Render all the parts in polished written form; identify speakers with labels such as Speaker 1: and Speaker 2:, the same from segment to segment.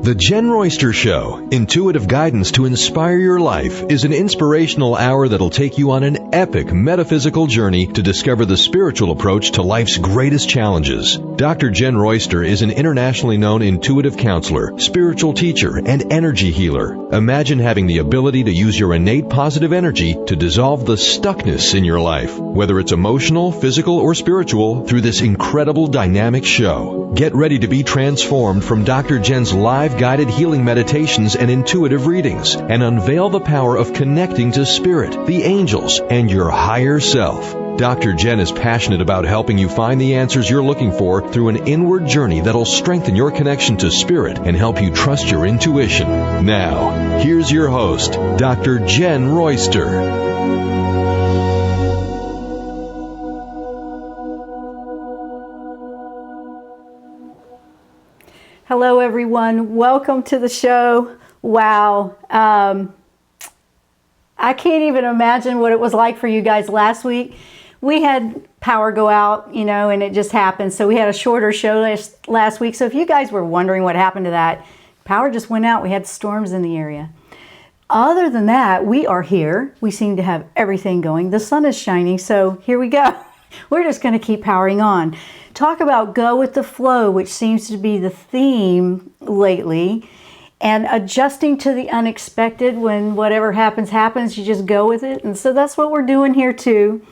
Speaker 1: The Jenn Royster Show, intuitive guidance to inspire your life, is an inspirational hour that'll take you on an epic metaphysical journey to discover the spiritual approach to life's greatest challenges. Dr. Jenn Royster is an internationally known intuitive counselor, spiritual teacher, and energy healer. Imagine having the ability to use your innate positive energy to dissolve the stuckness in your life, whether it's emotional, physical, or spiritual, through this incredible dynamic show. Get ready to be transformed from Dr. Jenn's live guided healing meditations and intuitive readings, and unveil the power of connecting to spirit, the angels, and your higher self. Dr. Jenn is passionate about helping you find the answers you're looking for through an inward journey that'll strengthen your connection to spirit and help you trust your intuition. Now, here's your host, Dr. Jenn Royster.
Speaker 2: Hello, everyone. Welcome to the show. Wow. I can't even imagine what it was like for you guys last week. We had power go out, and it just happened. So we had a shorter show last week. So if you guys were wondering what happened to that, power just went out. We had storms in the area. Other than that, we are here. We seem to have everything going. The sun is shining. So here we go. We're just going to keep powering on. Talk about go with the flow, which seems to be the theme lately, and adjusting to the unexpected. When whatever happens, you just go with it. And so that's what we're doing here too.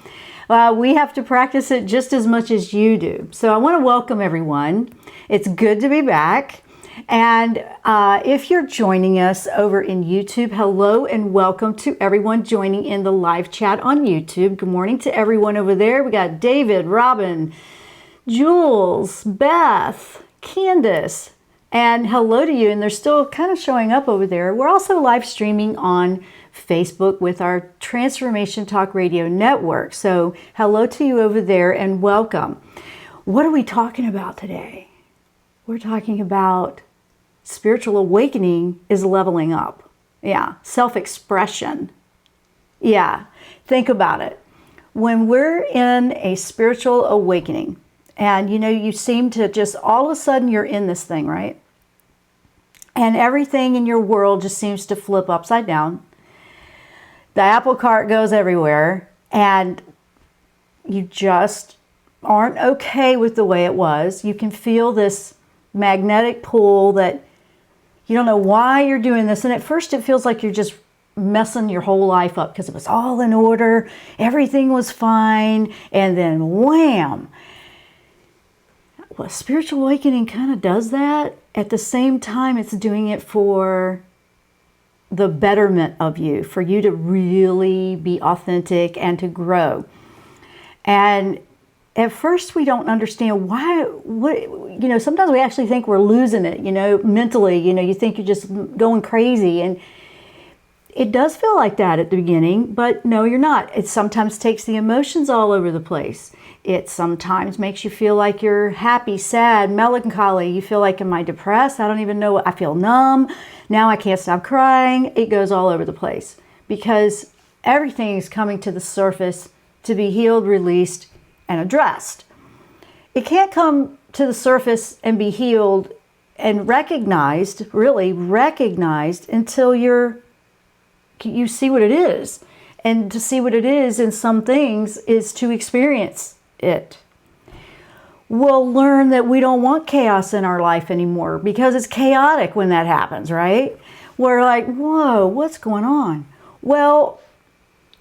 Speaker 2: We have to practice it just as much as you do. So I want to welcome everyone. It's good to be back. And if you're joining us over in YouTube, hello and welcome to everyone joining in the live chat on YouTube. Good morning to everyone over there. We got David, Robin, Jules, Beth, Candace, and hello to you. And they're still kind of showing up over there. We're also live streaming on Facebook with our Transformation Talk Radio Network. So hello to you over there and welcome. What are we talking about today? We're talking about spiritual awakening is leveling up. Yeah, self-expression. Yeah, think about it. When we're in a spiritual awakening, and you seem to just all of a sudden you're in this thing, right? And everything in your world just seems to flip upside down. The apple cart goes everywhere, and you just aren't okay with the way it was. You can feel this magnetic pull that you don't know why you're doing this. And at first it feels like you're just messing your whole life up because it was all in order. Everything was fine. And then wham. Well, spiritual awakening kind of does that. At the same time, it's doing it for the betterment of you, for you to really be authentic and to grow. And at first we don't understand why, sometimes we actually think we're losing it, mentally, you think you're just going crazy. And it does feel like that at the beginning, but no, you're not. It sometimes takes the emotions all over the place. It sometimes makes you feel like you're happy, sad, melancholy. You feel like, am I depressed? I don't even know. I feel numb. Now I can't stop crying. It goes all over the place because everything is coming to the surface to be healed, released, and addressed. It can't come to the surface and be healed and really recognized until you see what it is. And to see what it is in some things is to experience it. We'll learn that we don't want chaos in our life anymore because it's chaotic when that happens, right? We're like, whoa, what's going on? Well,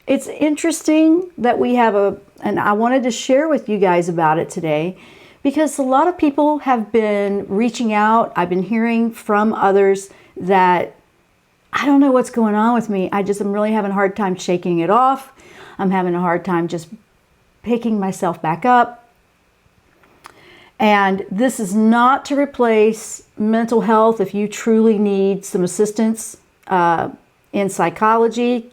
Speaker 2: it's interesting that we have and I wanted to share with you guys about it today because a lot of people have been reaching out. I've been hearing from others that I don't know what's going on with me. I'm really having a hard time shaking it off. I'm having a hard time just picking myself back up. And this is not to replace mental health if you truly need some assistance in psychology,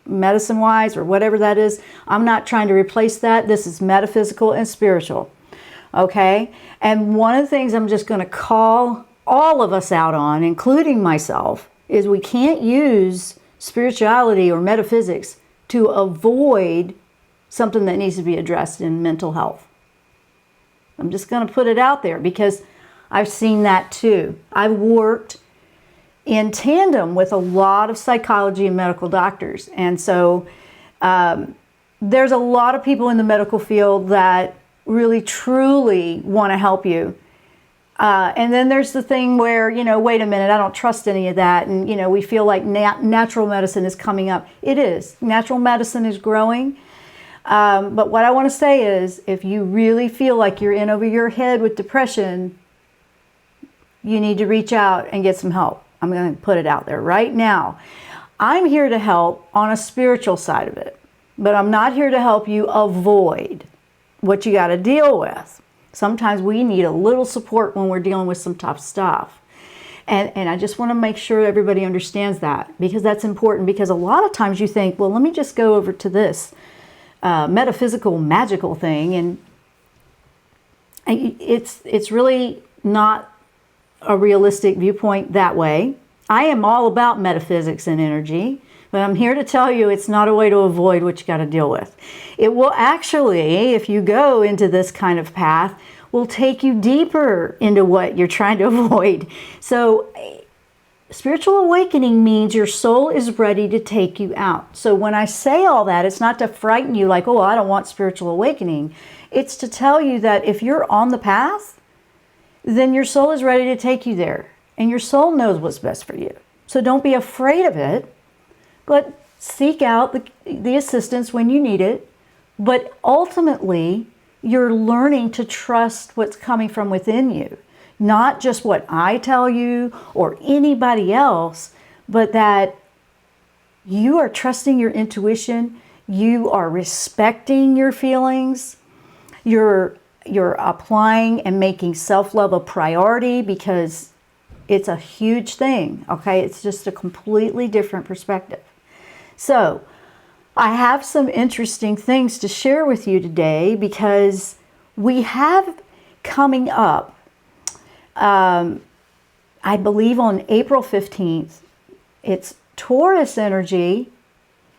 Speaker 2: medicine-wise or whatever that is. I'm not trying to replace that. This is metaphysical and spiritual. Okay? And one of the things I'm just going to call all of us out on, including myself, is we can't use spirituality or metaphysics to avoid something that needs to be addressed in mental health. I'm just going to put it out there because I've seen that too. I've worked in tandem with a lot of psychology and medical doctors. And so there's a lot of people in the medical field that really truly want to help you. And then there's the thing where, wait a minute, I don't trust any of that. And, we feel like natural medicine is coming up. It is. Natural medicine is growing. But what I want to say is, if you really feel like you're in over your head with depression, you need to reach out and get some help. I'm going to put it out there right now. I'm here to help on a spiritual side of it, but I'm not here to help you avoid what you got to deal with. Sometimes we need a little support when we're dealing with some tough stuff. And I just want to make sure everybody understands that, because that's important. Because a lot of times you think, well, let me just go over to this metaphysical, magical thing. And it's really not a realistic viewpoint that way. I am all about metaphysics and energy, but I'm here to tell you it's not a way to avoid what you got to deal with. It will actually, if you go into this kind of path, will take you deeper into what you're trying to avoid. So spiritual awakening means your soul is ready to take you out. So when I say all that, it's not to frighten you like, oh, I don't want spiritual awakening. It's to tell you that if you're on the path, then your soul is ready to take you there. And your soul knows what's best for you. So don't be afraid of it, but seek out the assistance when you need it. But ultimately, you're learning to trust what's coming from within you. Not just what I tell you or anybody else, but that you are trusting your intuition. You are respecting your feelings. You're applying and making self-love a priority, because it's a huge thing, okay? It's just a completely different perspective. So I have some interesting things to share with you today, because we have coming up, I believe on April 15th, it's Taurus energy.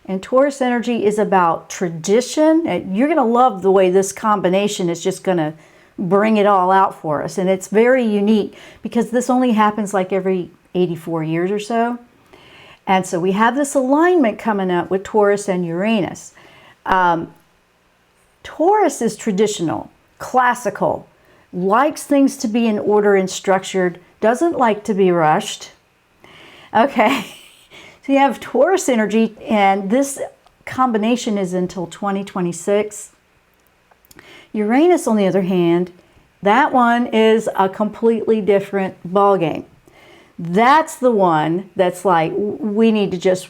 Speaker 2: And Taurus energy is about tradition. And you're going to love the way this combination is just going to bring it all out for us. And it's very unique, because this only happens like every 84 years or so. And so we have this alignment coming up with Taurus and Uranus. Taurus is traditional, classical, likes things to be in order and structured, doesn't like to be rushed. Okay, so you have Taurus energy, and this combination is until 2026. Uranus, on the other hand, that one is a completely different ballgame. That's the one that's like, we need to just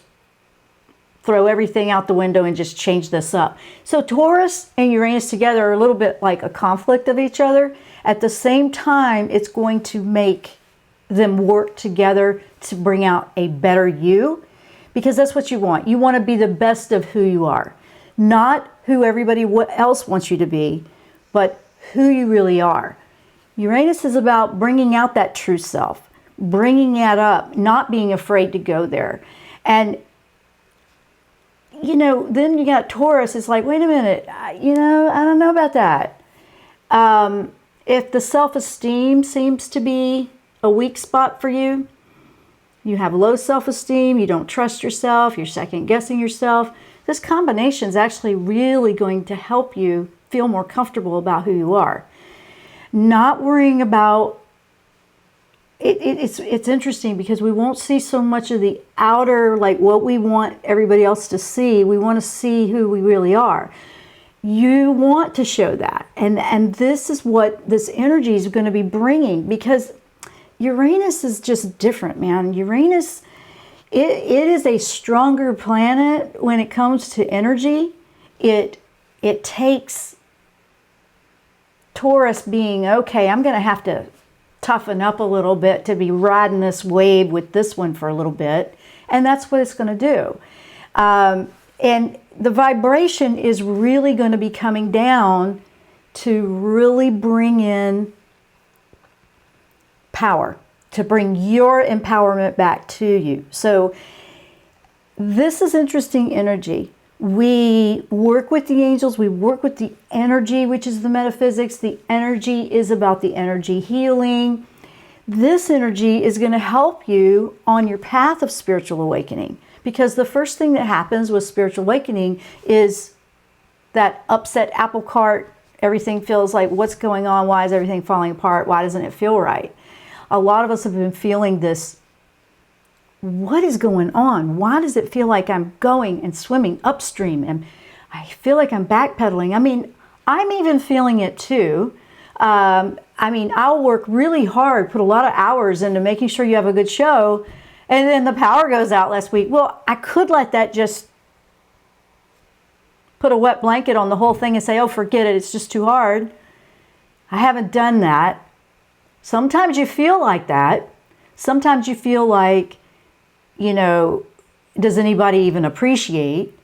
Speaker 2: throw everything out the window and just change this up. So Taurus and Uranus together are a little bit like a conflict of each other. At the same time, it's going to make them work together to bring out a better you, because that's what you want. You want to be the best of who you are, not who everybody else wants you to be, but who you really are. Uranus is about bringing out that true self, bringing that up, not being afraid to go there. And, then you got Taurus. It's like, wait a minute, I don't know about that. If the self-esteem seems to be a weak spot for you, you have low self-esteem, you don't trust yourself, you're second-guessing yourself, this combination is actually really going to help you feel more comfortable about who you are. Not worrying about it's interesting, because we won't see so much of the outer, like what we want everybody else to see. We want to see who we really are. You want to show that. And this is what this energy is going to be bringing, because Uranus is just different, man. Uranus, it is a stronger planet when it comes to energy. It takes Taurus being, okay, I'm going to have to toughen up a little bit to be riding this wave with this one for a little bit. And that's what it's going to do. And the vibration is really going to be coming down to really bring in power, to bring your empowerment back to you. So this is interesting energy. We work with the angels, we work with the energy, which is the metaphysics. The energy is about the energy healing. This energy is going to help you on your path of spiritual awakening, because the first thing that happens with spiritual awakening is that upset apple cart. Everything feels like, what's going on? Why is everything falling apart? Why doesn't it feel right? A lot of us have been feeling this. What is going on? Why does it feel like I'm going and swimming upstream and I feel like I'm backpedaling? I mean, I'm even feeling it too. I'll work really hard, put a lot of hours into making sure you have a good show, and then the power goes out last week. Well, I could let that just put a wet blanket on the whole thing and say, oh, forget it, it's just too hard. I haven't done that. Sometimes you feel like that. Sometimes you feel like, does anybody even appreciate?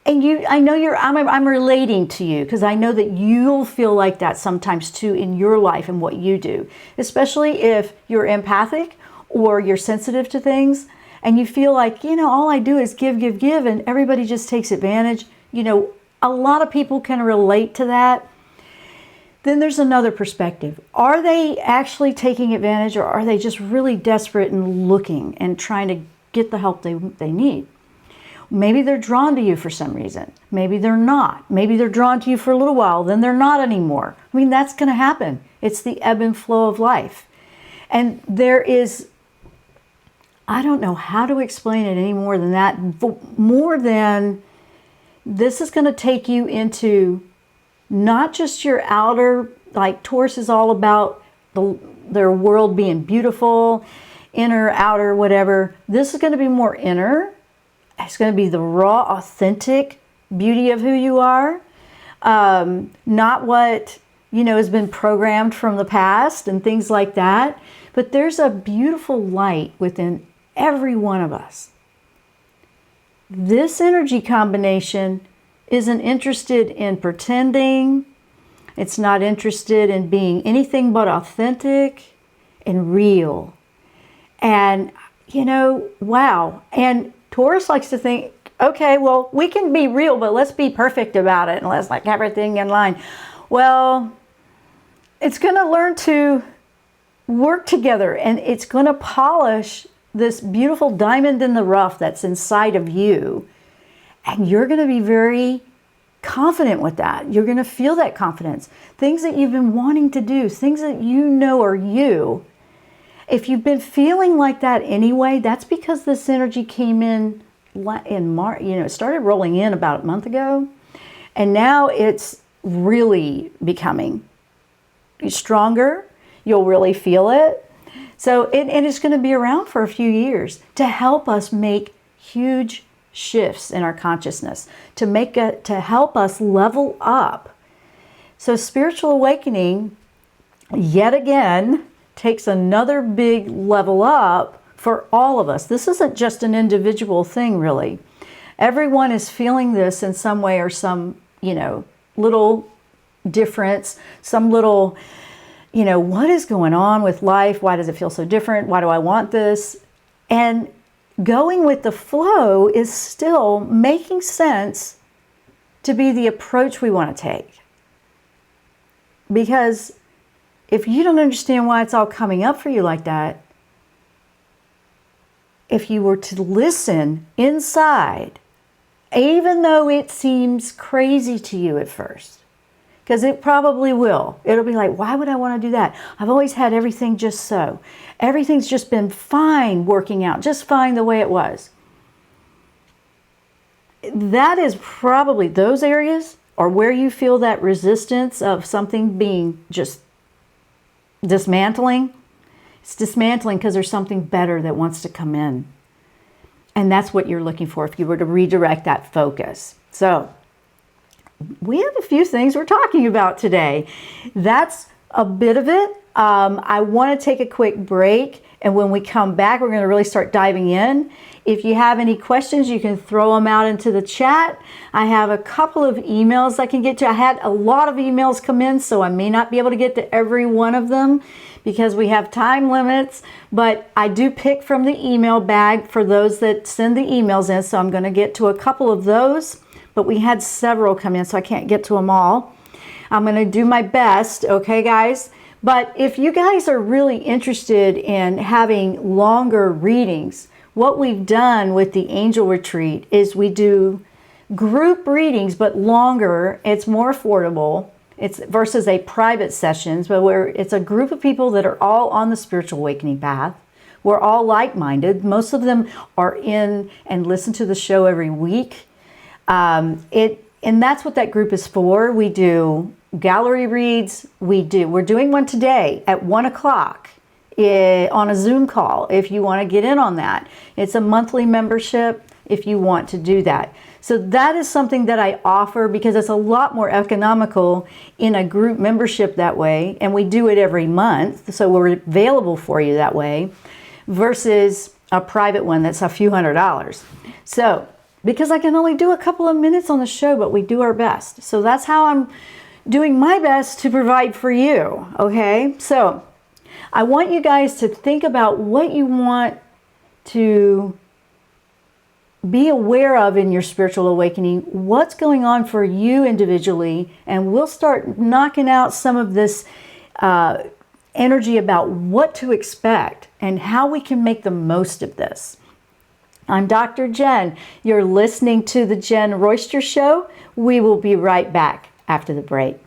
Speaker 2: And I'm relating to you because I know that you'll feel like that sometimes too in your life and what you do, especially if you're empathic or you're sensitive to things and you feel like, all I do is give, and everybody just takes advantage. A lot of people can relate to that. Then there's another perspective. Are they actually taking advantage, or are they just really desperate and looking and trying to get the help they need? Maybe they're drawn to you for some reason. Maybe they're not. Maybe they're drawn to you for a little while, then they're not anymore. I mean, that's going to happen. It's the ebb and flow of life. And there is, I don't know how to explain it any more than that. More than, this is going to take you into not just your outer, like Taurus is all about their world being beautiful, inner, outer, whatever. This is going to be more inner. It's going to be the raw, authentic beauty of who you are. Not what, has been programmed from the past and things like that. But there's a beautiful light within every one of us. This energy combination isn't interested in pretending. It's not interested in being anything but authentic and real. And, wow. And Taurus likes to think, okay, well, we can be real, but let's be perfect about it and let's have everything in line. Well, it's going to learn to work together, and it's going to polish this beautiful diamond in the rough that's inside of you. And you're going to be very confident with that. You're going to feel that confidence. Things that you've been wanting to do, things that are you. If you've been feeling like that anyway, that's because this energy came in March. It started rolling in about a month ago. And now it's really becoming stronger. You'll really feel it. So it's going to be around for a few years to help us make huge shifts in our consciousness, to help us level up. So spiritual awakening, yet again, takes another big level up for all of us. This isn't just an individual thing, really. Everyone is feeling this in some way or some, little difference, some little, what is going on with life? Why does it feel so different? Why do I want this? And going with the flow is still making sense to be the approach we want to take. Because if you don't understand why it's all coming up for you like that, if you were to listen inside, even though it seems crazy to you at first, because it probably will. It'll be like, why would I want to do that? I've always had everything just so. Everything's just been fine working out, just fine the way it was. That is probably, those areas are where you feel that resistance of something being just dismantling. It's dismantling because there's something better that wants to come in. And that's what you're looking for if you were to redirect that focus. So we have a few things we're talking about today. That's a bit of it. I want to take a quick break, and when we come back, we're going to really start diving in. If you have any questions, you can throw them out into the chat. I have a couple of emails I can get to. I had a lot of emails come in, so I may not be able to get to every one of them because we have time limits, but I do pick from the email bag for those that send the emails in, so I'm going to get to a couple of those. But we had several come in, so I can't get to them all. I'm going to do my best, okay, guys? But if you guys are really interested in having longer readings, what we've done with the Angel Retreat is we do group readings, but longer. It's more affordable. It's versus a private sessions, but where it's a group of people that are all on the spiritual awakening path. We're all like-minded. Most of them are in and listen to the show every week. And that's what that group is for. We do gallery reads. We're doing one today at 1 o'clock on a Zoom call if you want to get in on that. It's a monthly membership if you want to do that. So that is something that I offer because it's a lot more economical in a group membership that way. And we do it every month. So we're available for you that way versus a private one that's a few $100s. So because I can only do a couple of minutes on the show, but we do our best. So that's how I'm doing my best to provide for you. Okay. So I want you guys to think about what you want to be aware of in your spiritual awakening, what's going on for you individually, and we'll start knocking out some of this energy about what to expect and how we can make the most of this. I'm Dr. Jenn. You're listening to the Jenn Royster Show. We will be right back after the break.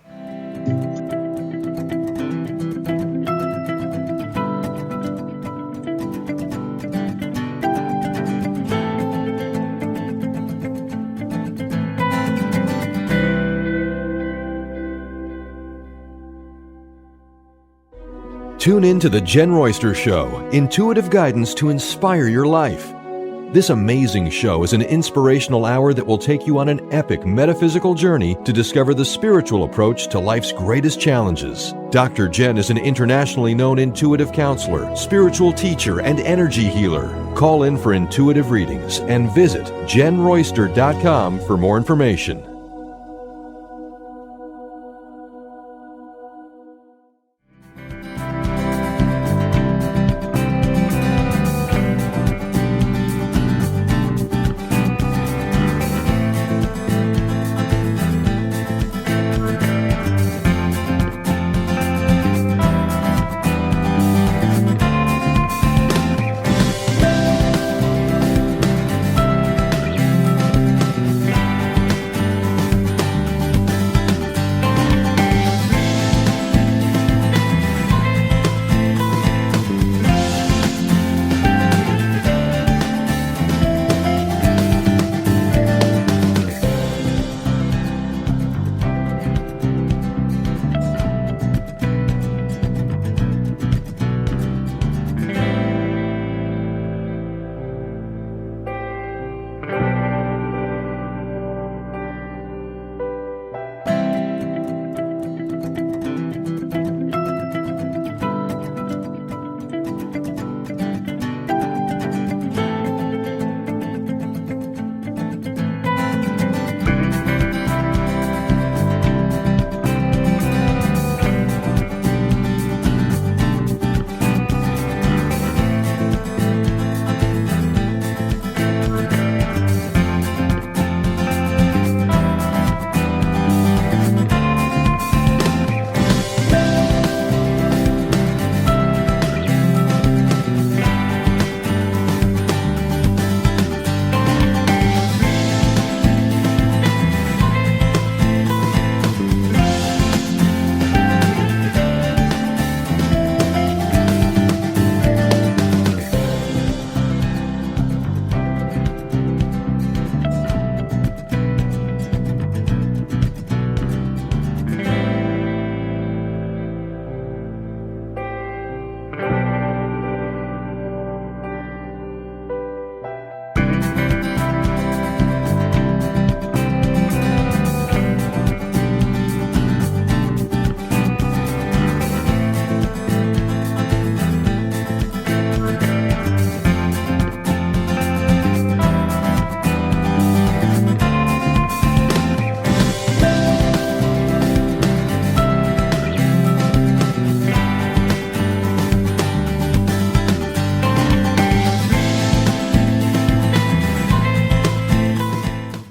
Speaker 1: Tune in to the Jenn Royster Show, intuitive guidance to inspire your life. This amazing show is an inspirational hour that will take you on an epic metaphysical journey to discover the spiritual approach to life's greatest challenges. Dr. Jenn is an internationally known intuitive counselor, spiritual teacher, and energy healer. Call in for intuitive readings and visit JennRoyster.com for more information.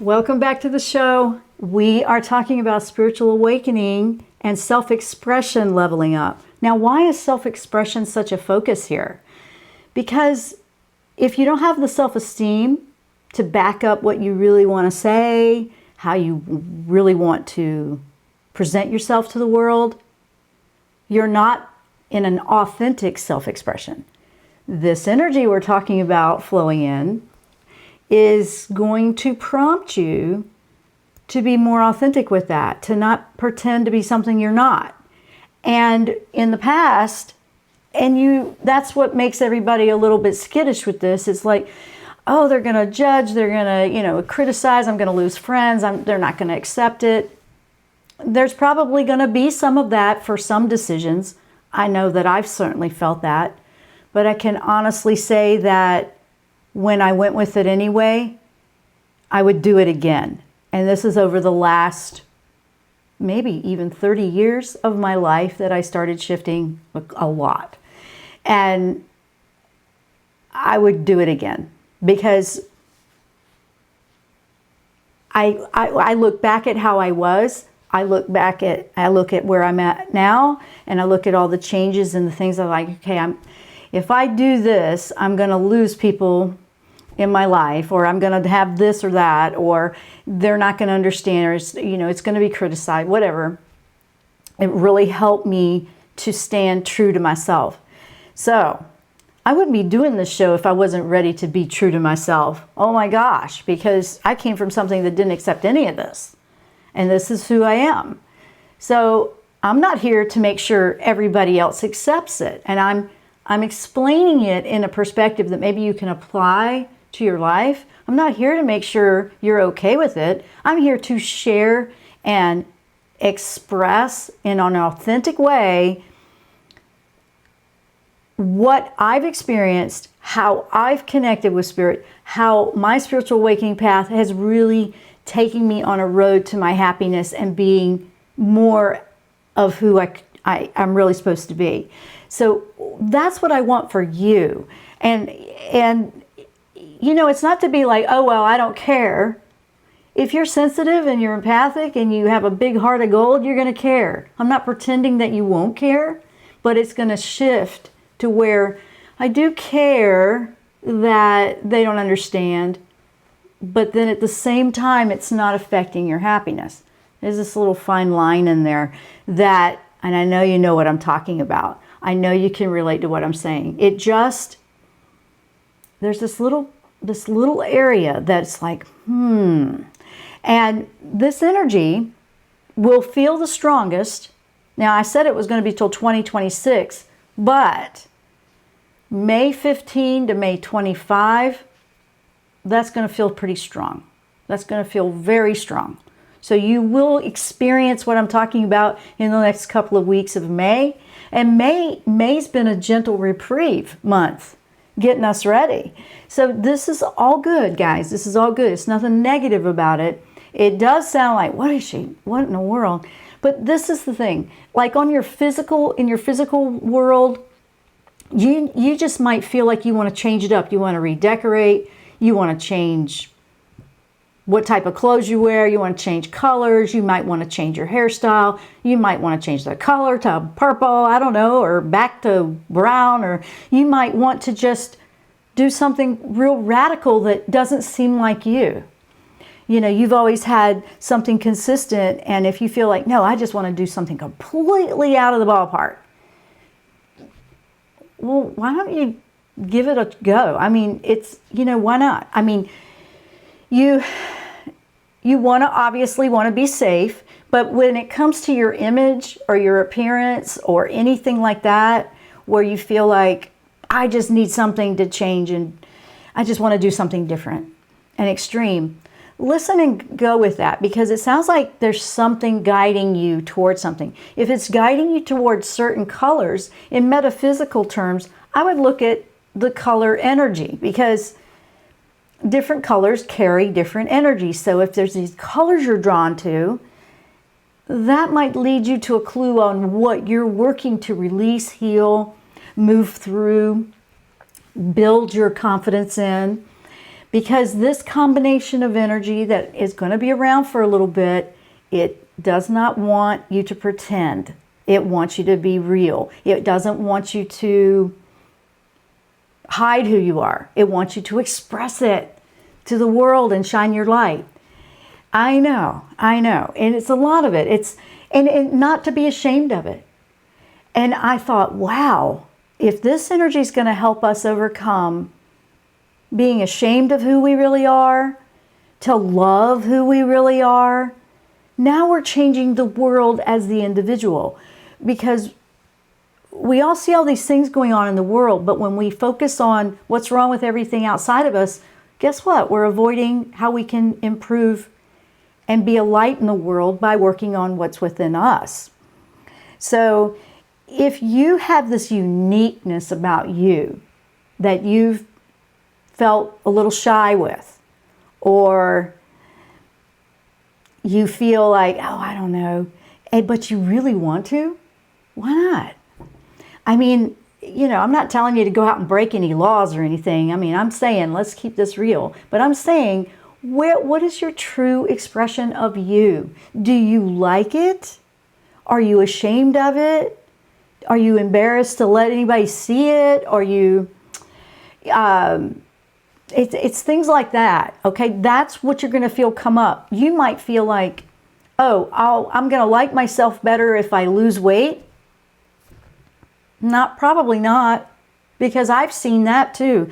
Speaker 2: Welcome back to the show. We are talking about spiritual awakening and self-expression leveling up. Now, why is self-expression such a focus here? Because if you don't have the self-esteem to back up what you really want to say, how you really want to present yourself to the world, you're not in an authentic self-expression. This energy we're talking about flowing in is going to prompt you to be more authentic with that, to not pretend to be something you're not. And in the past, that's what makes everybody a little bit skittish with this. It's like, oh, they're going to judge, they're going to, criticize, I'm going to lose friends, they're not going to accept it. There's probably going to be some of that for some decisions. I know that I've certainly felt that. But I can honestly say that when I went with it anyway, I would do it again. And this is over the last maybe even 30 years of my life that I started shifting a lot. And I would do it again because I look back at how I was. I look at where I'm at now, and I look at all the changes and the things I'm like, okay, if I do this, I'm going to lose people in my life, or I'm going to have this or that, or they're not going to understand, or it's going to be criticized, whatever. It really helped me to stand true to myself. So I wouldn't be doing this show if I wasn't ready to be true to myself. Oh my gosh, because I came from something that didn't accept any of this. And this is who I am. So I'm not here to make sure everybody else accepts it. And I'm explaining it in a perspective that maybe you can apply to your life. I'm not here to make sure you're okay with it. I'm here to share and express in an authentic way what I've experienced, how I've connected with spirit, how my spiritual awakening path has really taken me on a road to my happiness and being more of who I'm really supposed to be. So that's what I want for you. And it's not to be like, oh, well, I don't care. If you're sensitive and you're empathic and you have a big heart of gold, you're going to care. I'm not pretending that you won't care, but it's going to shift to where I do care that they don't understand, but then at the same time, it's not affecting your happiness. There's this little fine line in there that, and I know you know what I'm talking about. I know you can relate to what I'm saying. There's this little area that's like, And this energy will feel the strongest. Now, I said it was going to be till 2026, but May 15 to May 25, that's going to feel pretty strong. That's going to feel very strong. So you will experience what I'm talking about in the next couple of weeks of May. And May's been a gentle reprieve month, getting us ready. So this is all good, guys. This is all good. It's nothing negative about it. It does sound like, what in the world? But this is the thing. Like in your physical world, you just might feel like you want to change it up. You want to redecorate. You want to change what type of clothes you wear. You want to change colors. You might want to change your hairstyle. You might want to change the color to purple, I don't know, or back to brown. Or you might want to just do something real radical that doesn't seem like you. You've always had something consistent, and if you feel like, no, I just want to do something completely out of the ballpark, well, why don't you give it a go? I mean, why not? I mean, you obviously want to be safe, but when it comes to your image or your appearance or anything like that, where you feel like, I just need something to change and I just want to do something different and extreme, listen and go with that, because it sounds like there's something guiding you towards something. If it's guiding you towards certain colors, in metaphysical terms, I would look at the color energy, because different colors carry different energies. So if there's these colors you're drawn to, that might lead you to a clue on what you're working to release, heal, move through, build your confidence in. Because this combination of energy that is going to be around for a little bit, it does not want you to pretend. It wants you to be real. It doesn't want you to hide who you are. It wants you to express it to the world and shine your light. I know. And it's a lot of it. And not to be ashamed of it. And I thought, wow, if this energy is going to help us overcome being ashamed of who we really are, to love who we really are, now we're changing the world as the individual. Because we all see all these things going on in the world, but when we focus on what's wrong with everything outside of us, guess what? We're avoiding how we can improve and be a light in the world by working on what's within us. So if you have this uniqueness about you that you've felt a little shy with, or you feel like, oh, I don't know, but you really want to, why not? I mean, I'm not telling you to go out and break any laws or anything. I mean, I'm saying, let's keep this real. But I'm saying, what is your true expression of you? Do you like it? Are you ashamed of it? Are you embarrassed to let anybody see it? Are you, it's things like that, okay? That's what you're going to feel come up. You might feel like, oh, I'm going to like myself better if I lose weight. Probably not, because I've seen that too.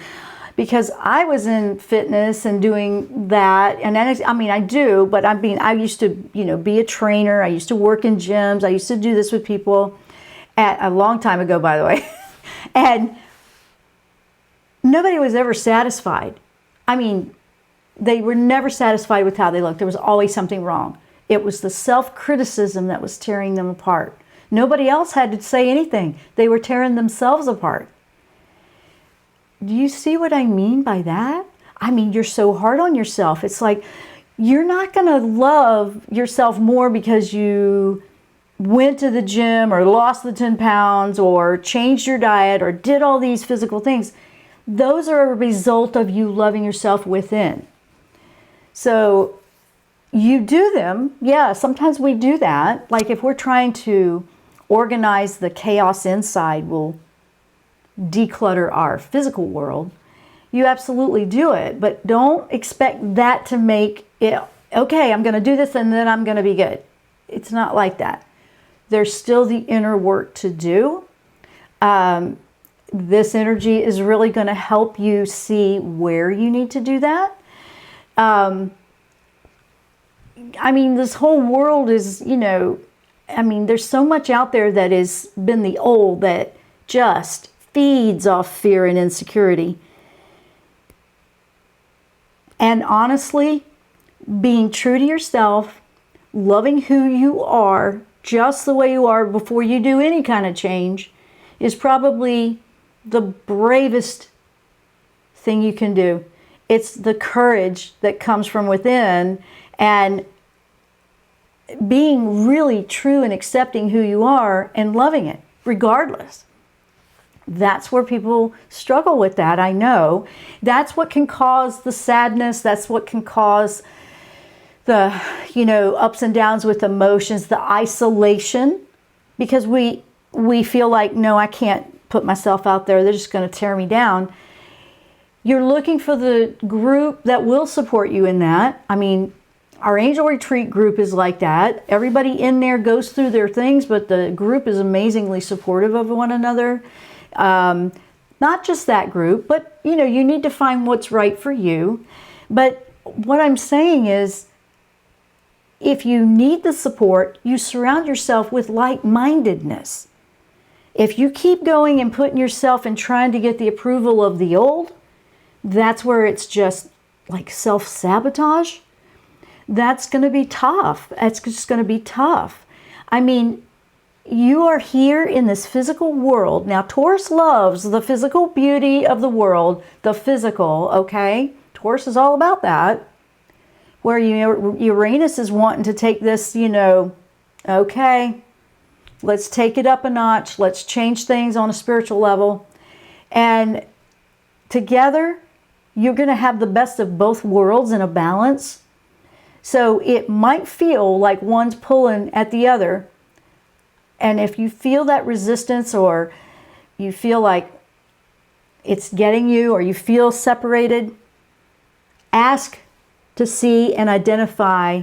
Speaker 2: Because I was in fitness and doing that, and I do, but I used to, be a trainer. I used to work in gyms. I used to do this with people a long time ago, by the way. And nobody was ever satisfied. I mean, they were never satisfied with how they looked. There was always something wrong. It was the self-criticism that was tearing them apart. Nobody else had to say anything. They were tearing themselves apart. Do you see what I mean by that? I mean, you're so hard on yourself. It's like you're not going to love yourself more because you went to the gym or lost the 10 pounds or changed your diet or did all these physical things. Those are a result of you loving yourself within. So you do them. Yeah, sometimes we do that. Like if we're trying to organize the chaos inside, we'll declutter our physical world. You absolutely do it, but don't expect that to make it, okay, I'm going to do this and then I'm going to be good. It's not like that. There's still the inner work to do. This energy is really going to help you see where you need to do that. This whole world is, there's so much out there that has been the old that just feeds off fear and insecurity. And honestly, being true to yourself, loving who you are, just the way you are before you do any kind of change, is probably the bravest thing you can do. It's the courage that comes from within, and being really true and accepting who you are and loving it regardless. That's where people struggle with that, I know. That's what can cause the sadness. That's what can cause the, ups and downs with emotions, the isolation, because we feel like, no, I can't put myself out there. They're just going to tear me down. You're looking for the group that will support you in that. I mean, our angel retreat group is like that. Everybody in there goes through their things, but the group is amazingly supportive of one another. Not just that group, but you need to find what's right for you. But what I'm saying is, if you need the support, you surround yourself with like-mindedness. If you keep going and putting yourself and trying to get the approval of the old, that's where it's just like self-sabotage. That's going to be tough. That's just going to be tough. I mean, you are here in this physical world. Now, Taurus loves the physical beauty of the world, the physical, okay? Taurus is all about that. Where Uranus is wanting to take this, okay, let's take it up a notch. Let's change things on a spiritual level. And together, you're going to have the best of both worlds in a balance. So it might feel like one's pulling at the other. And if you feel that resistance, or you feel like it's getting you, or you feel separated, ask to see and identify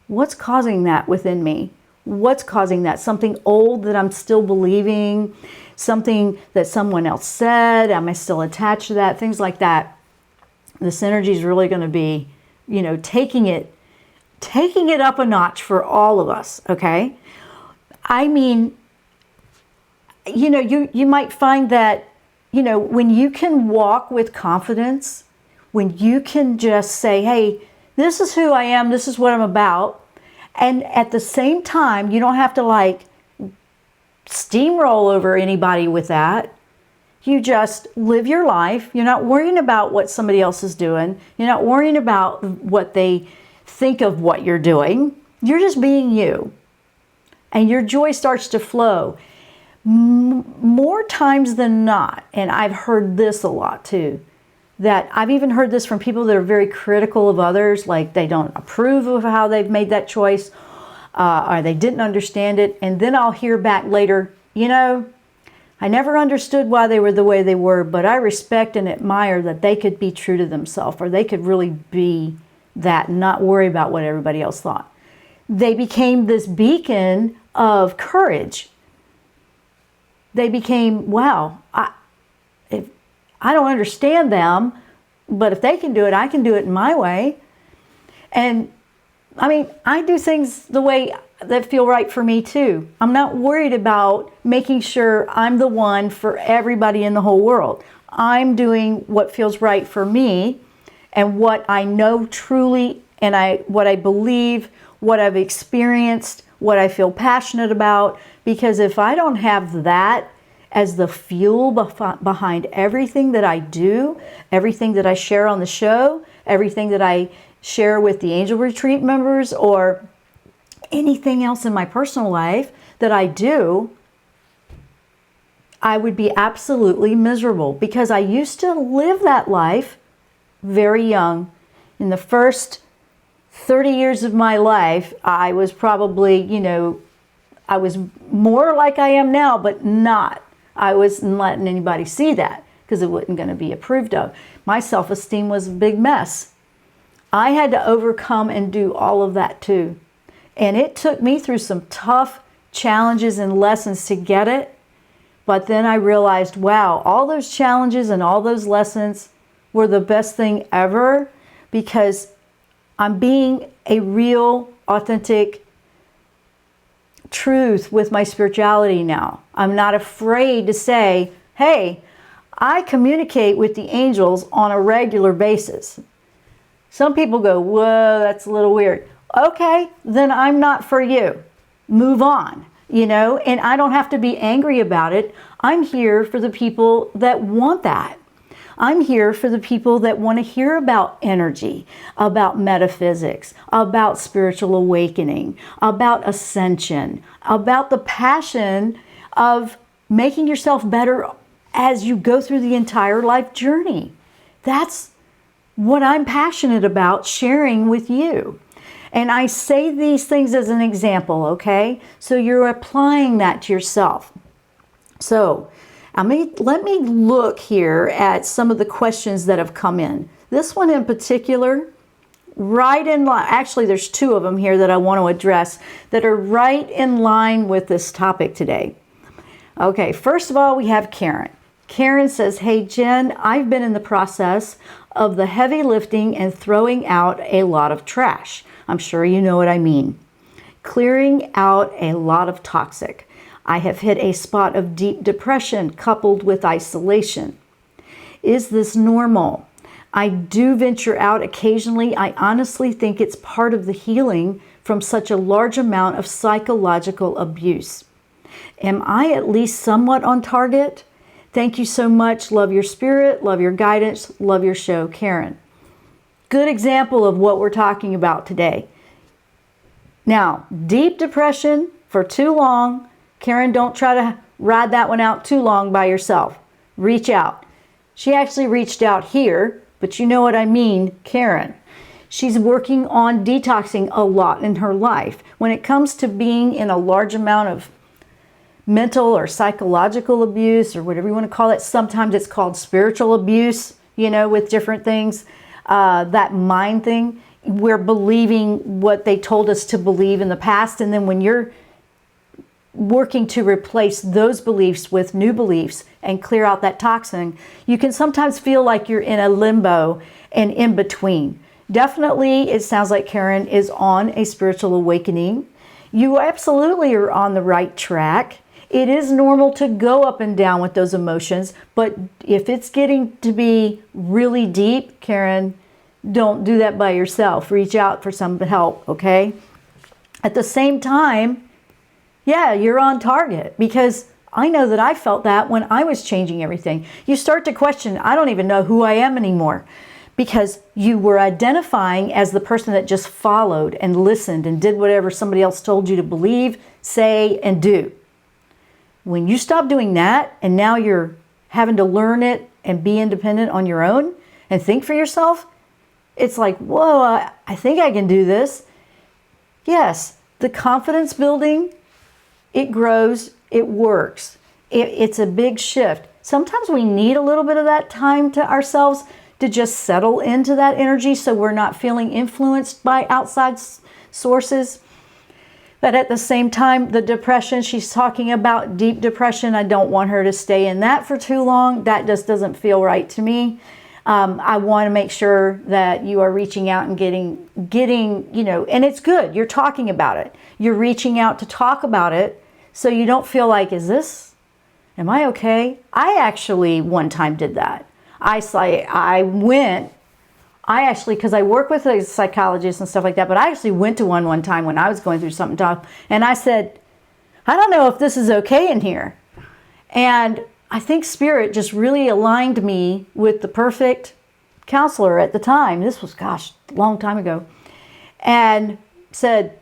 Speaker 2: what's causing that within me. What's causing that? Something old that I'm still believing, something that someone else said, am I still attached to that? Things like that. This energy is really going to be, taking it up a notch for all of us, okay? I mean, you might find that, when you can walk with confidence, when you can just say, hey, this is who I am, this is what I'm about, and at the same time, you don't have to like steamroll over anybody with that. You just live your life. You're not worrying about what somebody else is doing. You're not worrying about what they think of what you're doing. You're just being you. And your joy starts to flow. More times than not, and I've heard this a lot too, that I've even heard this from people that are very critical of others, like they don't approve of how they've made that choice, or they didn't understand it. And then I'll hear back later, I never understood why they were the way they were, but I respect and admire that they could be true to themselves, or they could really be that and not worry about what everybody else thought. They became this beacon of courage. They became, wow, I don't understand them, but if they can do it, I can do it in my way. And I mean, I do things the way that feel right for me too. I'm not worried about making sure I'm the one for everybody in the whole world. I'm doing what feels right for me and what I know truly, and what I believe, what I've experienced, what I feel passionate about. Because if I don't have that as the fuel behind everything that I do, everything that I share on the show, everything that I share with the Angel Retreat members, or anything else in my personal life that I do, I would be absolutely miserable, because I used to live that life very young. In the first 30 years of my life, I was probably, I was more like I am now, but not. I wasn't letting anybody see that because it wasn't going to be approved of. My self-esteem was a big mess. I had to overcome and do all of that too. And it took me through some tough challenges and lessons to get it. But then I realized, wow, all those challenges and all those lessons were the best thing ever, because I'm being a real, authentic truth with my spirituality now. I'm not afraid to say, hey, I communicate with the angels on a regular basis. Some people go, whoa, that's a little weird. Okay, then I'm not for you. Move on, and I don't have to be angry about it. I'm here for the people that want that. I'm here for the people that want to hear about energy, about metaphysics, about spiritual awakening, about ascension, about the passion of making yourself better as you go through the entire life journey. That's what I'm passionate about sharing with you. And I say these things as an example, okay? So you're applying that to yourself. So let me look here at some of the questions that have come in. This one in particular, right in line, actually there's two of them here that I want to address that are right in line with this topic today. Okay, first of all, we have Karen. Karen says, hey Jen, I've been in the process of the heavy lifting and throwing out a lot of trash. I'm sure you know what I mean. Clearing out a lot of toxic. I have hit a spot of deep depression coupled with isolation. Is this normal? I do venture out occasionally. I honestly think it's part of the healing from such a large amount of psychological abuse. Am I at least somewhat on target? Thank you so much. Love your spirit, love your guidance, love your show, Karen. Good example of what we're talking about today. Now, deep depression for too long. Karen, don't try to ride that one out too long by yourself. Reach out. She actually reached out here, but you know what I mean, Karen. She's working on detoxing a lot in her life. When it comes to being in a large amount of mental or psychological abuse, or whatever you want to call it. Sometimes it's called spiritual abuse, you know, with different things. That mind thing, we're believing what they told us to believe in the past. And then when you're working to replace those beliefs with new beliefs and clear out that toxin, you can sometimes feel like you're in a limbo and in between. Definitely, it sounds like Karen is on a spiritual awakening. You absolutely are on the right track. It is normal to go up and down with those emotions, but if it's getting to be really deep, Karen, don't do that by yourself. Reach out for some help, okay? At the same time, yeah, you're on target, because I know that I felt that when I was changing everything. You start to question, I don't even know who I am anymore, because you were identifying as the person that just followed and listened and did whatever somebody else told you to believe, say, and do. When you stop doing that, and now you're having to learn it and be independent on your own and think for yourself, it's like, whoa, I think I can do this. Yes, the confidence building, it grows, it works. It's a big shift. Sometimes we need a little bit of that time to ourselves to just settle into that energy so we're not feeling influenced by outside sources. But at the same time, the depression, she's talking about deep depression. I don't want her to stay in that for too long. That just doesn't feel right to me. I want to make sure that you are reaching out and getting, you know, and it's good. You're talking about it. You're reaching out to talk about it so you don't feel like, am I okay? I actually one time did that. I actually, because I work with a psychologist and stuff like that, but I actually went to one time when I was going through something tough, and I said, I don't know if this is okay in here. And I think Spirit just really aligned me with the perfect counselor at the time. This was, gosh, a long time ago. And said,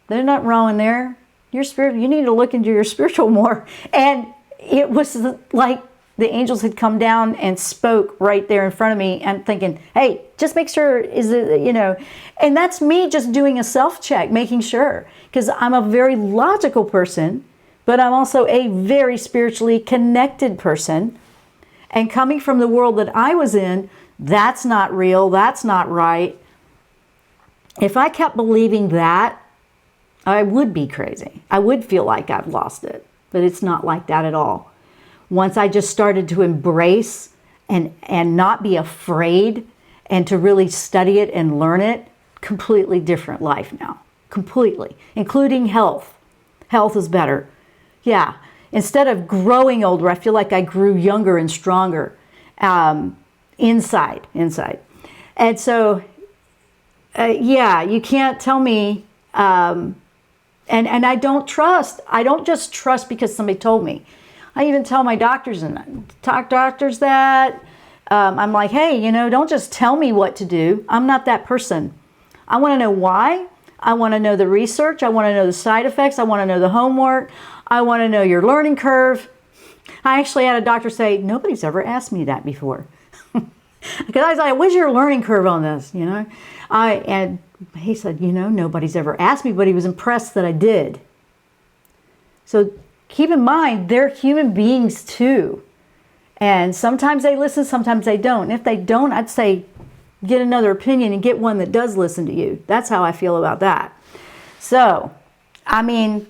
Speaker 2: there's nothing wrong in there. Your spirit, you need to look into your spiritual more. And it was like the angels had come down and spoke right there in front of me, and thinking, hey, just make sure, is it, you know, and that's me just doing a self-check, making sure, because I'm a very logical person, but I'm also a very spiritually connected person. And coming from the world that I was in, that's not real, that's not right. If I kept believing that, I would be crazy. I would feel like I've lost it, but it's not like that at all. Once I just started to embrace and not be afraid and to really study it and learn it, completely different life now. Completely. Including health. Health is better. Yeah. Instead of growing older, I feel like I grew younger and stronger inside. And so, yeah, you can't tell me, and I don't just trust because somebody told me. I even tell my doctors that. I'm like, hey, you know, don't just tell me what to do. I'm not that person. I want to know why. I want to know the research. I want to know the side effects. I want to know the homework. I want to know your learning curve. I actually had a doctor say, nobody's ever asked me that before. Because I was like, what's your learning curve on this? You know, and he said, you know, nobody's ever asked me, but he was impressed that I did. So keep in mind, they're human beings too. And sometimes they listen, sometimes they don't. And if they don't, I'd say get another opinion and get one that does listen to you. That's how I feel about that. So, I mean,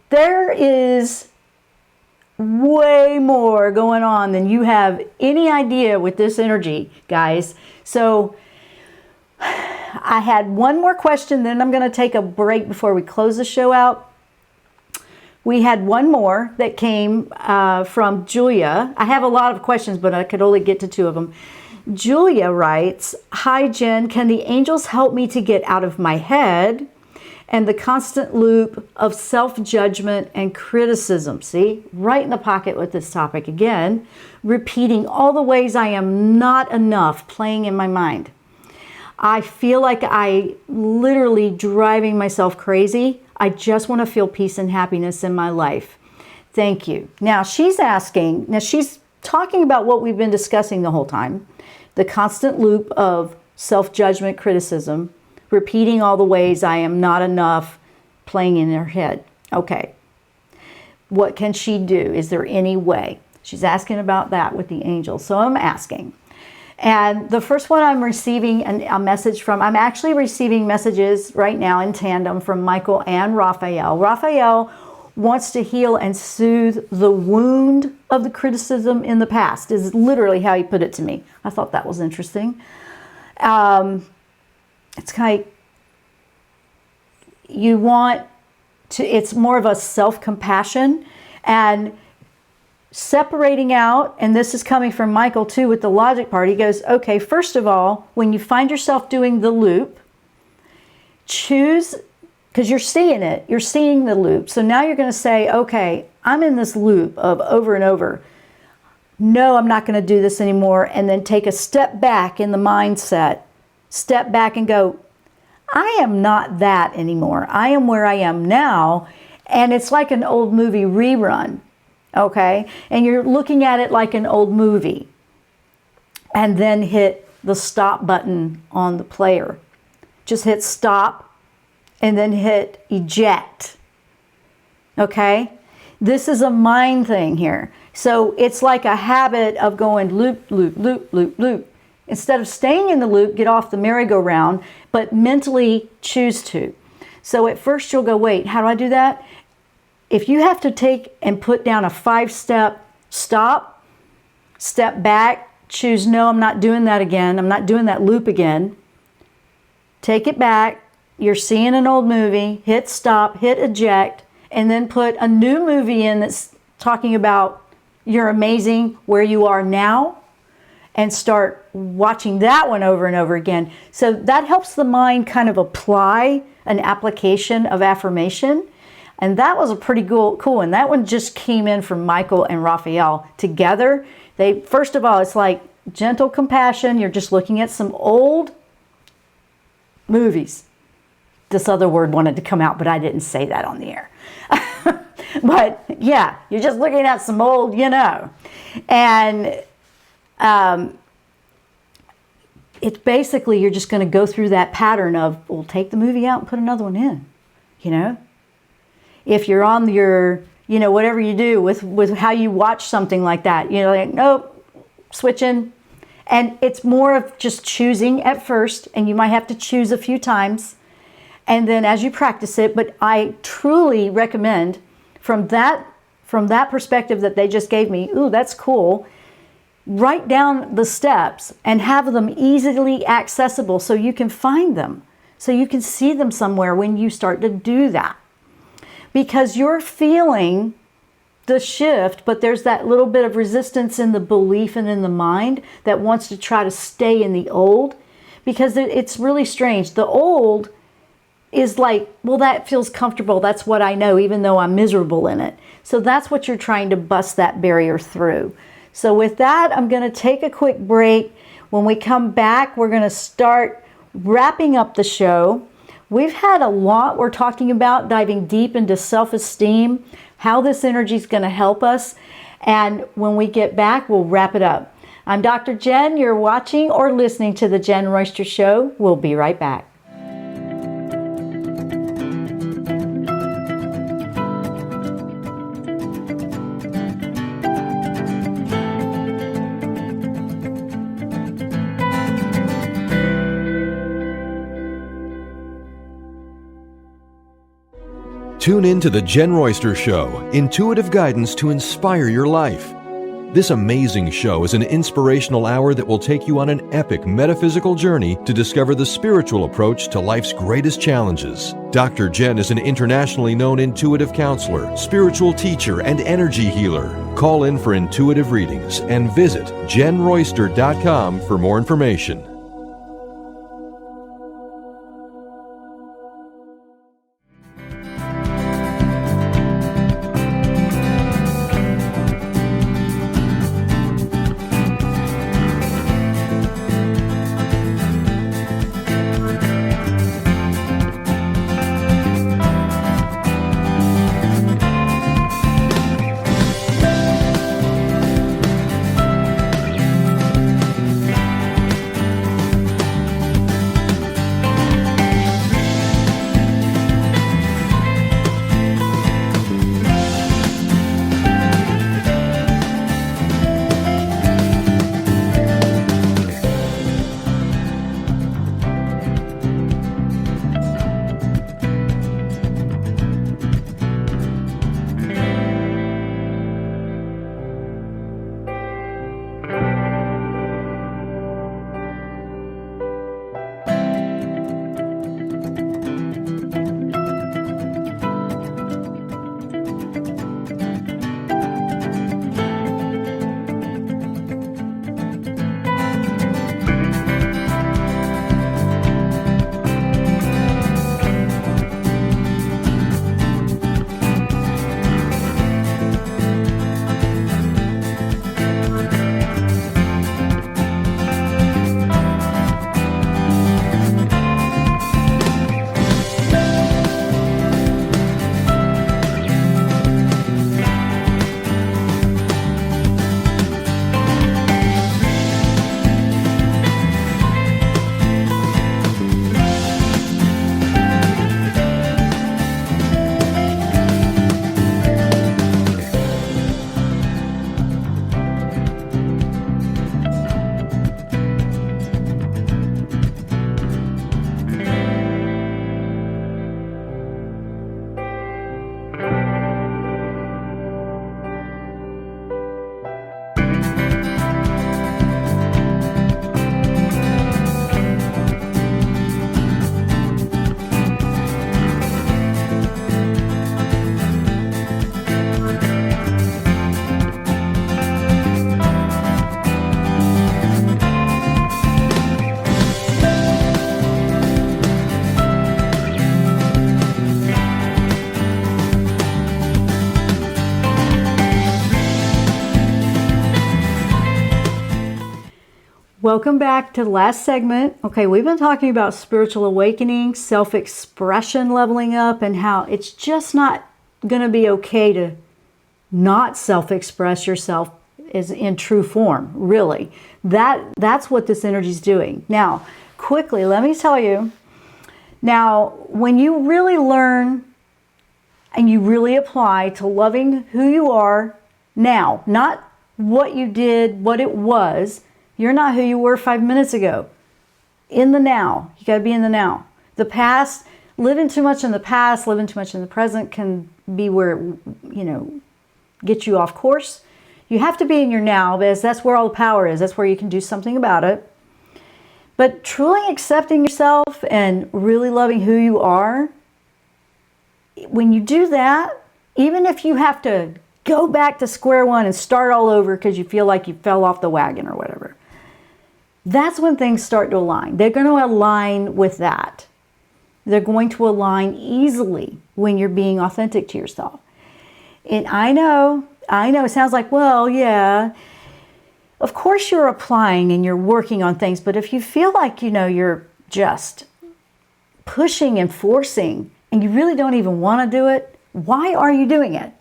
Speaker 2: there is way more going on than you have any idea with this energy, guys. So, I had one more question, then I'm going to take a break before we close the show out. We had one more that came from Julia. I have a lot of questions, but I could only get to two of them. Julia writes, hi, Jen. Can the angels help me to get out of my head and the constant loop of self-judgment and criticism? See, right in the pocket with this topic again, repeating all the ways I am not enough playing in my mind. I feel like I literally driving myself crazy. I just want to feel peace and happiness in my life. Thank you. Now she's talking about what we've been discussing the whole time. The constant loop of self-judgment, criticism, repeating all the ways I am not enough, playing in her head. Okay. What can she do? Is there any way? She's asking about that with the angels. So I'm asking. And the first one I'm receiving a message from, I'm actually receiving messages right now in tandem from Michael and Raphael. Raphael wants to heal and soothe the wound of the criticism in the past, is literally how he put it to me. I thought that was interesting. It's kind of, you want to, it's more of a self-compassion and separating out, and this is coming from Michael too with the logic part. He goes, okay, first of all, when you find yourself doing the loop, choose, because you're seeing it, you're seeing the loop. So now you're going to say, okay, I'm in this loop of over and over. No, I'm not going to do this anymore. And then take a step back in the mindset, step back and go, I am not that anymore. I am where I am now. And it's like an old movie rerun. Okay, and you're looking at it like an old movie, and then hit the stop button on the player. Just hit stop and then hit eject. Okay, this is a mind thing here. So it's like a habit of going loop, loop, loop, loop, loop. Instead of staying in the loop, get off the merry-go-round, but mentally choose to. So at first you'll go, wait, how do I do that? If you have to take and put down a 5-step stop, step back, choose, no, I'm not doing that again. I'm not doing that loop again. Take it back. You're seeing an old movie. Hit stop, hit eject, and then put a new movie in that's talking about you're amazing where you are now, and start watching that one over and over again. So that helps the mind kind of apply an application of affirmation. And that was a pretty cool. And that one just came in from Michael and Raphael together. They, first of all, it's like gentle compassion. You're just looking at some old movies. This other word wanted to come out, but I didn't say that on the air. But yeah, you're just looking at some old, and it's basically, you're just going to go through that pattern of, well, take the movie out and put another one in, If you're on your, whatever you do with how you watch something like that, like, nope, switching. And it's more of just choosing at first, and you might have to choose a few times. And then as you practice it, but I truly recommend from that perspective that they just gave me, ooh, that's cool. Write down the steps and have them easily accessible so you can find them, so you can see them somewhere when you start to do that. Because you're feeling the shift, but there's that little bit of resistance in the belief and in the mind that wants to try to stay in the old, because it's really strange. The old is like, well, that feels comfortable. That's what I know, even though I'm miserable in it. So that's what you're trying to bust that barrier through. So with that, I'm going to take a quick break. When we come back, we're going to start wrapping up the show. We've had a lot we're talking about, diving deep into self-esteem, how this energy is going to help us. And when we get back, we'll wrap it up. I'm Dr. Jenn. You're watching or listening to the Jenn Royster Show. We'll be right back.
Speaker 1: Tune in to the Jenn Royster Show, intuitive guidance to inspire your life. This amazing show is an inspirational hour that will take you on an epic metaphysical journey to discover the spiritual approach to life's greatest challenges. Dr. Jenn is an internationally known intuitive counselor, spiritual teacher, and energy healer. Call in for intuitive readings and visit JennRoyster.com for more information.
Speaker 2: Welcome back to the last segment. Okay, we've been talking about spiritual awakening, self-expression leveling up, and how it's just not going to be okay to not self-express yourself is in true form, really. That's what this energy is doing. Now, quickly, let me tell you, now, when you really learn and you really apply to loving who you are now, not what you did, what it was, you're not who you were 5 minutes ago. In the now. You got to be in the now. The past, living too much in the past, living too much in the present can be where, get you off course. You have to be in your now, because that's where all the power is. That's where you can do something about it. But truly accepting yourself and really loving who you are, when you do that, even if you have to go back to square one and start all over because you feel like you fell off the wagon or whatever, that's when things start to align. They're going to align with that. They're going to align easily when you're being authentic to yourself. And I know, it sounds like, well, yeah, of course you're applying and you're working on things, but if you feel like, you're just pushing and forcing and you really don't even want to do it, why are you doing it?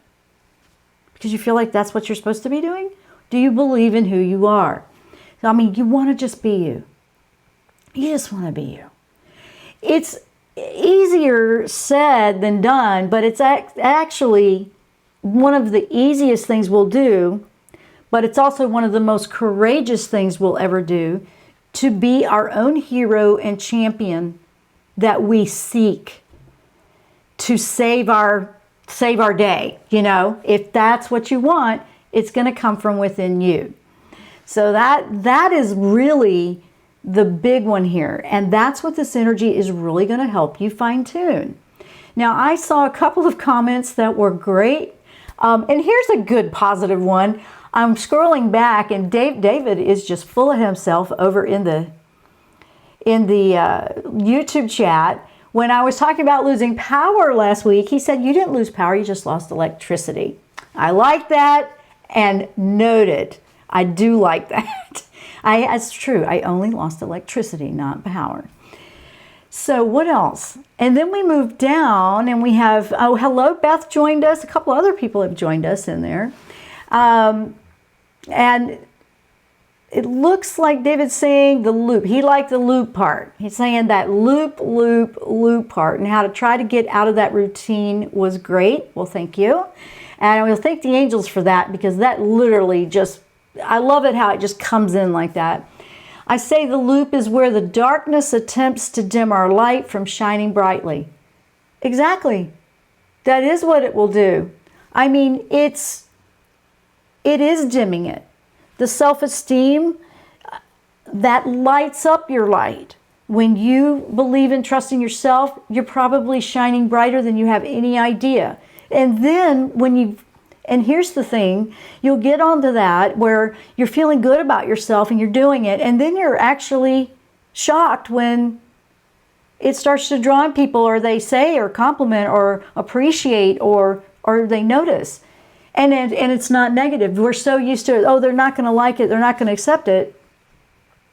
Speaker 2: Because you feel like that's what you're supposed to be doing? Do you believe in who you are? I mean, you want to just be you. You just want to be you. It's easier said than done, but it's actually one of the easiest things we'll do, but it's also one of the most courageous things we'll ever do, to be our own hero and champion that we seek to save our day. If that's what you want, it's going to come from within you. So that is really the big one here. And that's what this energy is really going to help you fine tune. Now, I saw a couple of comments that were great. And here's a good positive one. I'm scrolling back and David is just full of himself over in the YouTube chat. When I was talking about losing power last week, he said, you didn't lose power, you just lost electricity. I like that and noted. I do like that. It's true. I only lost electricity, not power. So what else? And then we move down and we have, hello, Beth joined us. A couple other people have joined us in there. And it looks like David's saying the loop. He liked the loop part. He's saying that loop part and how to try to get out of that routine was great. Well, thank you. And I will thank the angels for that, because that literally just, I love it how it just comes in like that. I say the loop is where the darkness attempts to dim our light from shining brightly. Exactly. That is what it will do. I mean, it is dimming it. The self-esteem, that lights up your light. When you believe in trusting yourself, you're probably shining brighter than you have any idea. And then and here's the thing, you'll get onto that where you're feeling good about yourself and you're doing it, and then you're actually shocked when it starts to draw in people, or they say or compliment or appreciate or they notice. And it's not negative. We're so used to, they're not going to like it, they're not going to accept it.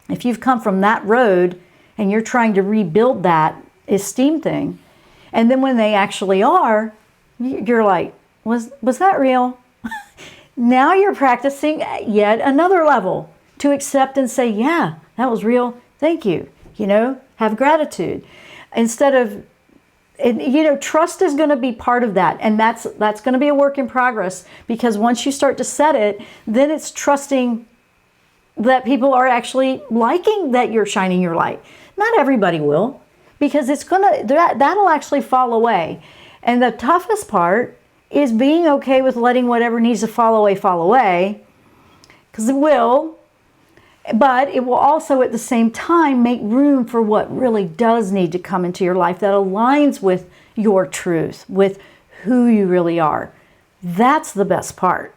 Speaker 2: If you've come from that road and you're trying to rebuild that esteem thing, and then when they actually are, you're like, was that real? Now you're practicing yet another level to accept and say, yeah, that was real. Thank you. Have gratitude. Instead of, trust is going to be part of that. And that's going to be a work in progress, because once you start to set it, then it's trusting that people are actually liking that you're shining your light. Not everybody will, because that'll actually fall away. And the toughest part is being okay with letting whatever needs to fall away, because it will, but it will also at the same time make room for what really does need to come into your life that aligns with your truth, with who you really are. That's the best part.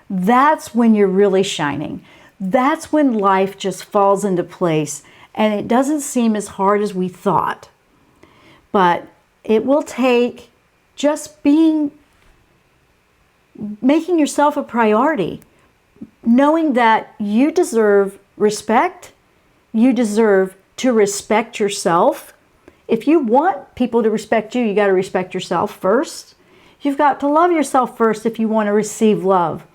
Speaker 2: That's when you're really shining. That's when life just falls into place and it doesn't seem as hard as we thought. But it will take just making yourself a priority, knowing that you deserve respect, you deserve to respect yourself. If you want people to respect you, you got to respect yourself first. You've got to love yourself first if you want to receive love.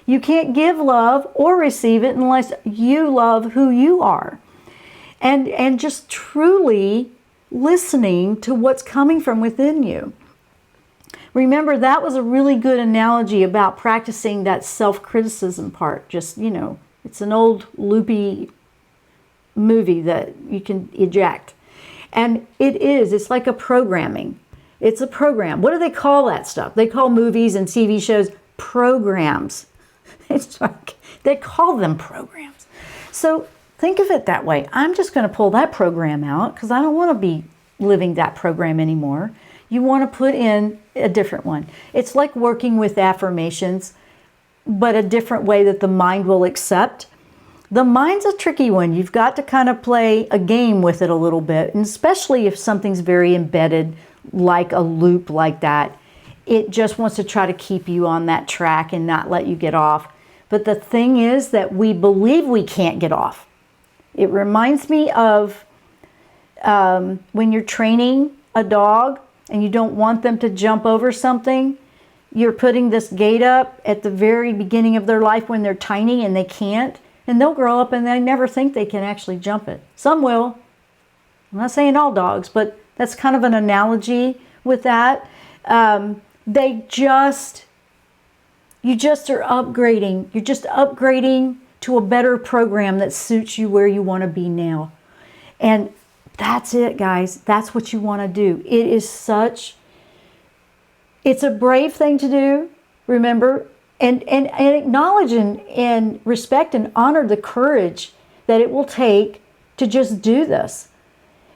Speaker 2: You can't give love or receive it unless you love who you are. And just truly listening to what's coming from within you. Remember, that was a really good analogy about practicing that self-criticism part. Just, it's an old loopy movie that you can eject. And it's like a programming. It's a program. What do they call that stuff? They call movies and TV shows programs. It's like, they call them programs. So think of it that way. I'm just going to pull that program out because I don't want to be living that program anymore. You want to put in a different one. It's like working with affirmations, but a different way that the mind will accept. The mind's a tricky one. You've got to kind of play a game with it a little bit, and especially if something's very embedded, like a loop like that. It just wants to try to keep you on that track and not let you get off. But the thing is that we believe we can't get off. It reminds me of when you're training a dog and you don't want them to jump over something. You're putting this gate up at the very beginning of their life when they're tiny and they can't. And they'll grow up and they never think they can actually jump it. Some will. I'm not saying all dogs, but that's kind of an analogy with that. You just are upgrading. You're just upgrading to a better program that suits you where you want to be now. And that's it, guys. That's what you want to do. It's a brave thing to do, remember, and acknowledge and respect and honor the courage that it will take to just do this.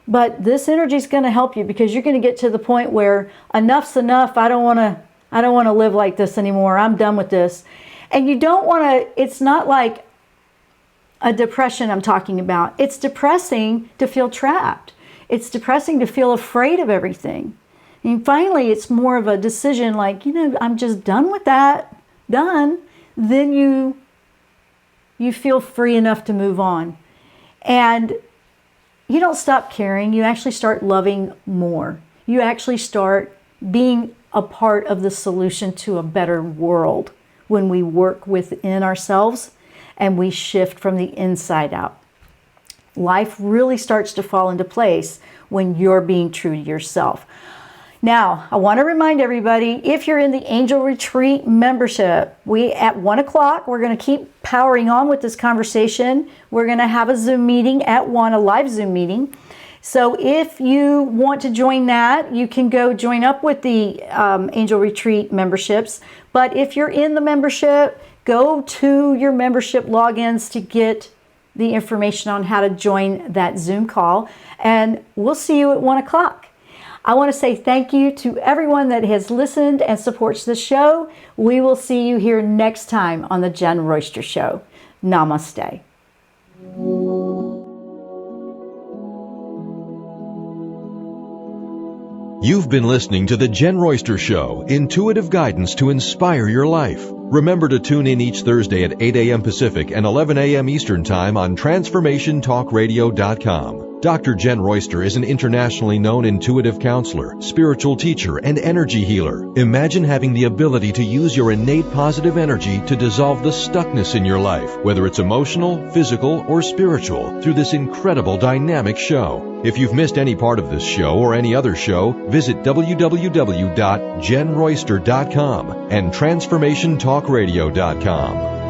Speaker 2: But this energy is going to help you because you're going to get to the point where enough's enough. I don't want to live like this anymore. I'm done with this. And you don't want to, it's not like a depression I'm talking about. It's depressing to feel trapped. It's depressing to feel afraid of everything. And finally, it's more of a decision like, I'm just done with that. Done. Then you feel free enough to move on. And you don't stop caring. You actually start loving more. You actually start being a part of the solution to a better world when we work within ourselves and we shift from the inside out. Life really starts to fall into place when you're being true to yourself. Now, I want to remind everybody, if you're in the Angel Retreat membership, at 1 o'clock, we're going to keep powering on with this conversation. We're going to have a Zoom meeting at 1, a live Zoom meeting. So if you want to join that, you can go join up with the Angel Retreat memberships. But if you're in the membership, go to your membership logins to get the information on how to join that Zoom call. And we'll see you at 1 o'clock. I want to say thank you to everyone that has listened and supports the show. We will see you here next time on the Jenn Royster Show. Namaste.
Speaker 1: You've been listening to the Jenn Royster Show, intuitive guidance to inspire your life. Remember to tune in each Thursday at 8 a.m. Pacific and 11 a.m. Eastern Time on TransformationTalkRadio.com. Dr. Jenn Royster is an internationally known intuitive counselor, spiritual teacher, and energy healer. Imagine having the ability to use your innate positive energy to dissolve the stuckness in your life, whether it's emotional, physical, or spiritual, through this incredible dynamic show. If you've missed any part of this show or any other show, visit www.JennRoyster.com and TransformationTalkRadio.com.